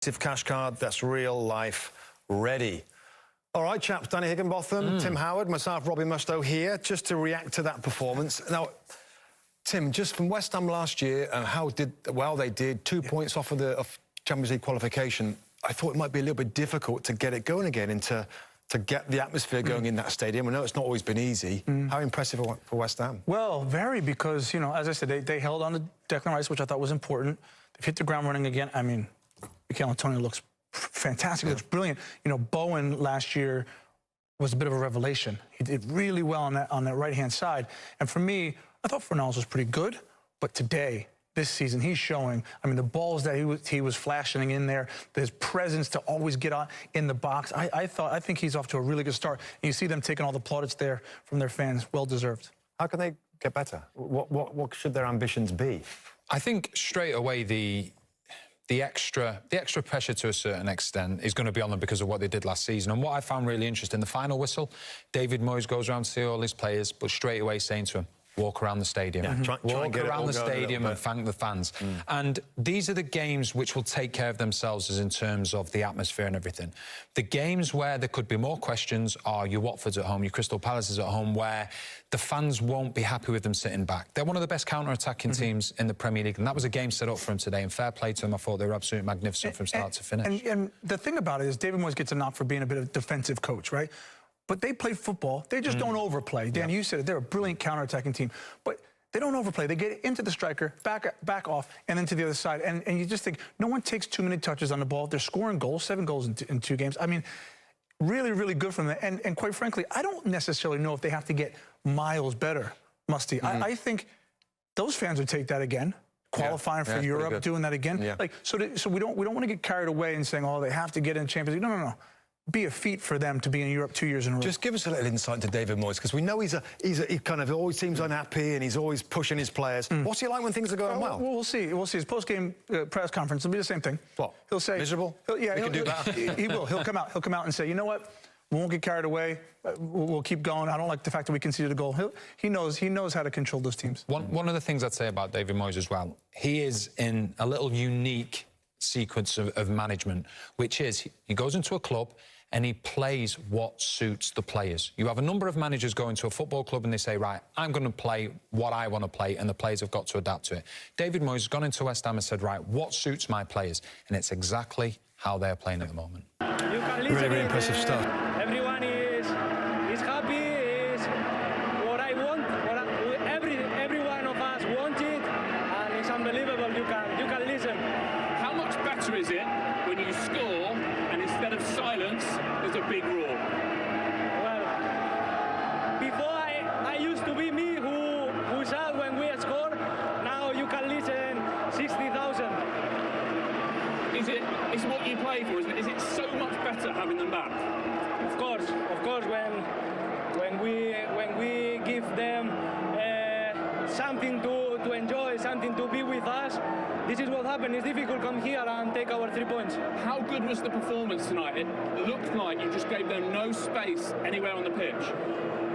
Cash card that's real life ready. All right, chaps, Danny Higginbotham, Tim Howard, myself, Robbie Mustoe here, just to react to that performance. Now, Tim, just from West Ham last year, they did 2 points off of the Champions League qualification. I thought it might be a little bit difficult to get it going again and to get the atmosphere going in that stadium. I know it's not always been easy. How impressive for West Ham? Well, very, because, you know, as I said, they held on to Declan Rice, which I thought was important. They've hit the ground running again. I mean, Michail Antonio looks fantastic, looks brilliant. You know, Bowen last year was a bit of a revelation. He did really well on that right-hand side. And for me, I thought Fornals was pretty good, but today, this season, he's showing, I mean, the balls that he was flashing in there, his presence to always get on in the box. I think he's off to a really good start. And you see them taking all the plaudits there from their fans, well-deserved. How can they get better? What should their ambitions be? I think straight away the extra pressure to a certain extent is going to be on them because of what they did last season. And what I found really interesting, the final whistle, David Moyes goes around to see all his players, but straight away saying to him, walk around the stadium. Yeah, walk around the stadium and thank the fans. And these are the games which will take care of themselves as in terms of the atmosphere and everything. The games where there could be more questions are your Watfords at home, your Crystal Palaces at home, where the fans won't be happy with them sitting back. They're one of the best counter-attacking teams in the Premier League, and that was a game set up for them today, and fair play to them. I thought they were absolutely magnificent from start to finish. And the thing about it is David Moyes gets a knock for being a bit of a defensive coach, right? But they play football. They just don't overplay. Dan, you said it. They're a brilliant counter-attacking team. But they don't overplay. They get into the striker, back off, and then to the other side. And you just think, no one takes too many touches on the ball. They're scoring goals, 7 goals in 2 games. I mean, really, really good from them. And quite frankly, I don't necessarily know if they have to get miles better, Musty. I think those fans would take that again. Qualifying for Europe, doing that again. Like, so we don't want to get carried away and saying, oh, they have to get in Champions League. No. Be a feat for them to be in Europe 2 years in a row. Just give us a little insight into David Moyes, because we know he kind of always seems unhappy and he's always pushing his players. What's he like when things are going well? We'll see. We'll see. His post-game press conference will be the same thing. What? He'll say miserable. He can do that. He will. He'll come out. He'll come out and say, you know what? We won't get carried away. We'll keep going. I don't like the fact that we conceded a goal. He knows how to control those teams. One of the things I'd say about David Moyes as well, he is in a little unique sequence of management, which is he goes into a club and he plays what suits the players. You have a number of managers go into a football club and they say, right, I'm going to play what I want to play, and the players have got to adapt to it. David Moyes has gone into West Ham and said, right, what suits my players? And it's exactly how they're playing at the moment. Really, really impressive stuff. Everyone is happy, is what I want, every one of us want it, and it's unbelievable. You can listen. How much better is it when you score and instead of silence, there's a big roar? Well, before I used to be me who shout when we score. Now you can listen 60,000. Is what you play for, isn't it? Is it so much better having them back? Of course, when we give them something to enjoy, something to be with us, this is what happened. It's difficult to come here and take our 3 points. How good was the performance tonight? It looked like you just gave them no space anywhere on the pitch.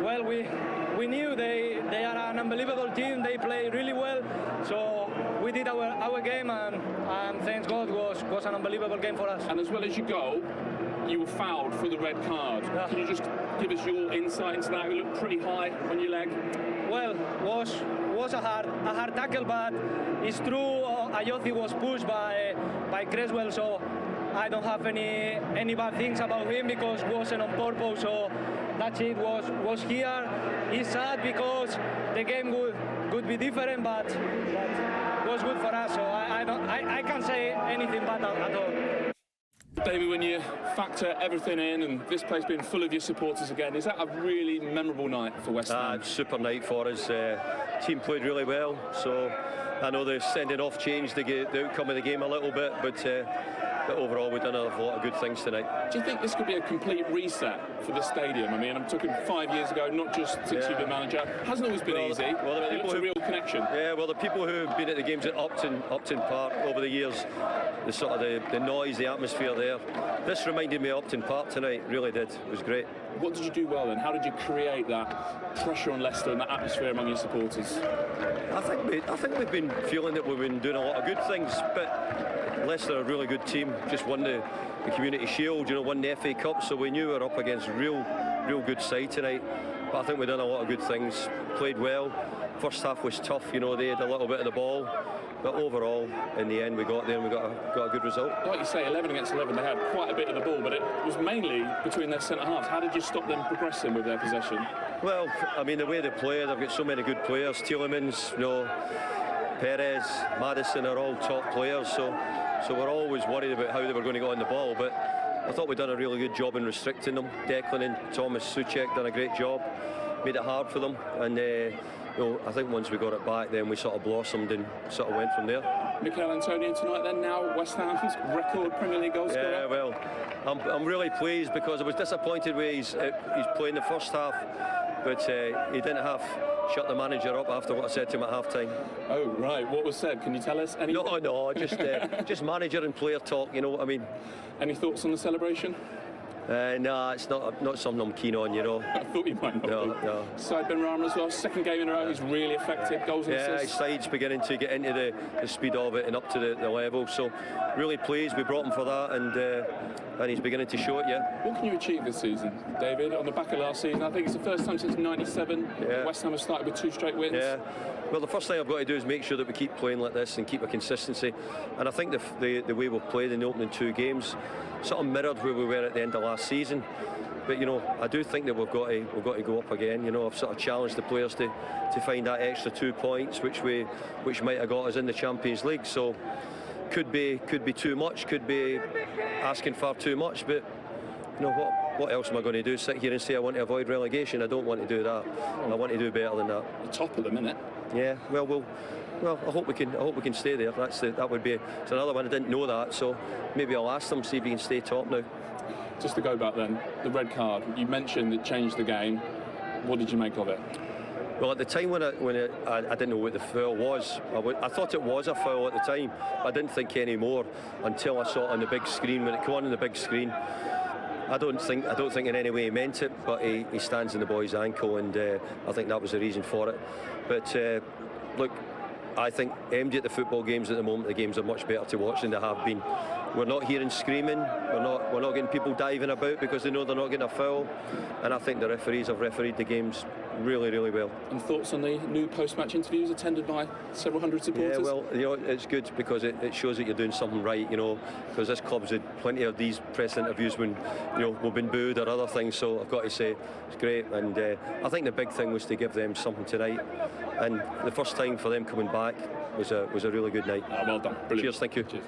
Well, we knew they are an unbelievable team. They play really well. So we did our game, and thanks God was an unbelievable game for us. And as well as your goal, you were fouled for the red card. Yeah. Can you just give us your insight into that? You looked pretty high on your leg. Well, was a hard tackle, but it's true. Ayoze was pushed by Creswell, so I don't have any bad things about him because it wasn't on purpose. So that's it. Was here. It's sad because the game could be different, but was good for us. So I can't say anything bad at all. David, when you factor everything in and this place being full of your supporters again, is that a really memorable night for West Ham? Super night for us. Team played really well, so I know the sending off changed the outcome of the game a little bit, but overall we've done a lot of good things tonight. Do you think this could be a complete reset for the stadium? I mean, I'm talking 5 years ago, not just since you've been manager. Hasn't always been easy. Well, it's a real connection. Yeah, well, the people who have been at the games at Upton Park over the years, the sort of the noise, the atmosphere there. This reminded me of Upton Park tonight. Really did. It was great. What did you do well then? How did you create that pressure on Leicester and that atmosphere among your supporters? I think we've been feeling that we've been doing a lot of good things, but Leicester are a really good team. Just won the Community Shield, you know, won the FA Cup, so we knew we were up against a real good side tonight. But I think we've done a lot of good things. Played well. First half was tough, you know, they had a little bit of the ball. But overall, in the end, we got there and we got a good result. Like you say, 11 against 11, they had quite a bit of the ball, but it was mainly between their centre-halves. How did you stop them progressing with their possession? Well, I mean, the way they play, they've got so many good players. Tielemans, you know, Perez, Maddison are all top players, so we're always worried about how they were going to go on the ball. But I thought we'd done a really good job in restricting them. Declan and Thomas Souček done a great job, made it hard for them, and you know, I think once we got it back, then we sort of blossomed and sort of went from there. Michail Antonio tonight then, now West Ham's record Premier League goal scorer. Yeah, well, I'm really pleased because I was disappointed with he's playing the first half, but he didn't half shut the manager up after what I said to him at half-time. Oh, right. What was said? Can you tell us anything? No, just manager and player talk, you know what I mean. Any thoughts on the celebration? Nah, it's not something I'm keen on, you know. I thought you might not be. No. Side Benrahma as well, second game in a row, he's really effective, goals and assists. Yeah, his side's beginning to get into the speed of it and up to the level, so really pleased we brought him for that, and he's beginning to show it, yeah. What can you achieve this season, David, on the back of last season? I think it's the first time since '97 West Ham have started with 2 straight wins. Yeah. Well, the first thing I've got to do is make sure that we keep playing like this and keep a consistency. And I think the way we've played in the opening 2 games sort of mirrored where we were at the end of last season. But you know, I do think that we've got to go up again. You know, I've sort of challenged the players to find that extra 2 points, which might have got us in the Champions League. So could be too much, could be asking far too much. But you know what else am I going to do? Sit here and say I want to avoid relegation? I don't want to do that. I want to do better than that. The top at the minute. Yeah. Well, I hope we can stay there. That would be. It's another one. I didn't know that, so maybe I'll ask them, see if we can stay top now. Just to go back then, the red card. You mentioned it changed the game. What did you make of it? Well, at the time when I didn't know what the foul was, I thought it was a foul at the time. I didn't think any more until I saw it on the big screen. When it came on the big screen, I don't think in any way he meant it, but he stands in the boy's ankle, and I think that was the reason for it. But look, I think empty at the football games at the moment, the games are much better to watch than they have been. We're not hearing screaming, we're not getting people diving about because they know they're not getting a foul, and I think the referees have refereed the games really, really well. And thoughts on the new post-match interviews attended by several hundred supporters? Yeah, well, you know, it's good because it shows that you're doing something right, you know, because this club's had plenty of these press interviews when, you know, we've been booed or other things, so I've got to say it's great, and I think the big thing was to give them something tonight, and the first time for them coming back was a really good night. Well done. Brilliant. Cheers, thank you. Cheers.